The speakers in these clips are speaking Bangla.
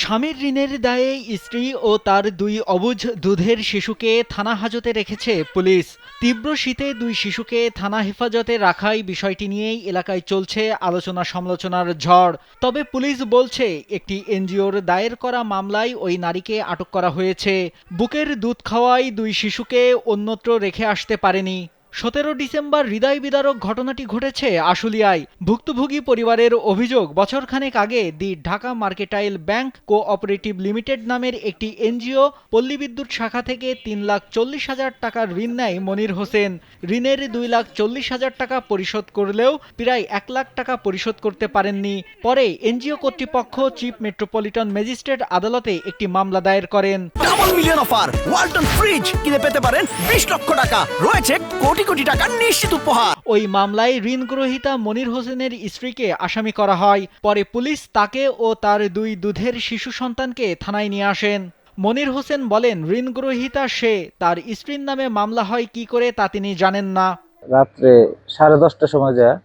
স্বামীর ঋণের দায়ে স্ত্রী ও তার দুই অবুঝ দুধের শিশুকে থানা হাজতে রেখেছে পুলিশ। তীব্র শীতে দুই শিশুকে থানা হেফাজতে রাখাই বিষয়টি নিয়েই এলাকায় চলছে আলোচনা সমালোচনার ঝড়। তবে পুলিশ বলছে একটি এনজিওর দায়ের করা মামলায় ওই নারীকে আটক করা হয়েছে। বুকের দুধ খাওয়ায় দুই শিশুকে অন্যত্র রেখে আসতে পারেনি। 17 ডিসেম্বর হৃদয় বিদারক ঘটনাটি ঘটেছে আশুলিয়ায়। ভুক্তভোগী পরিবারের অভিযোগ, বছরখানেক আগে দি ঢাকা মার্কেটাইল ব্যাংক কোঅপারেটিভ লিমিটেড নামের একটি এনজিও পল্লী বিদ্যুৎ শাখা থেকে 3,40,000 টাকার ঋণ নেয় মনির হোসেন। ঋণের 2,40,000 টাকা পরিশোধ করলেও প্রায় 1 লাখ টাকা পরিশোধ করতে পারেননি। পরে এনজিও কর্তৃপক্ষ চিফ মেট্রোপলিটন ম্যাজিস্ট্রেট আদালতে একটি মামলা দায়ের করেন। Double million offer, Walton fridge কিনে পেতে পারেন 20 লক্ষ টাকা, রয়েছে কোটি কোটি টাকার নিশ্চিত উপহার। ওই মামলায় ঋণ গ্রহীতা মনির হোসেনের স্ত্রীকে আসামি করা হয়। পরে পুলিশ তাকে ও তার দুই দুধের শিশু সন্তানকে থানায় নিয়ে আসেন। মনির হোসেন বলেন, ঋণ গ্রহীতা সে, তার স্ত্রীর নামে মামলা হয় কি করে তা তিনি জানেন না। রাত্রে 10:30টার সময় যায়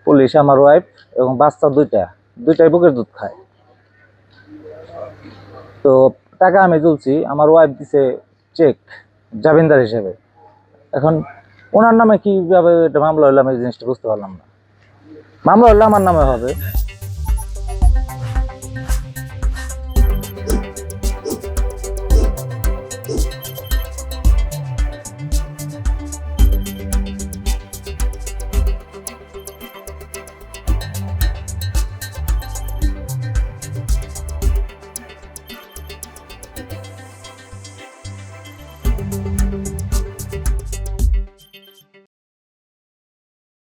পুলিশ আমার ওয়াইফ এবং বাচ্চা দুইটাই বুকের দুধ খায়। তো টাকা আমি তুলছি, আমার ওয়াইফ দিছে চেক জামিনদার হিসেবে। এখন ওনার নামে কিভাবে এটা মামলা হলো আমি এই জিনিসটা বুঝতে পারলাম না। মামলা হলে আমার নামে হবে।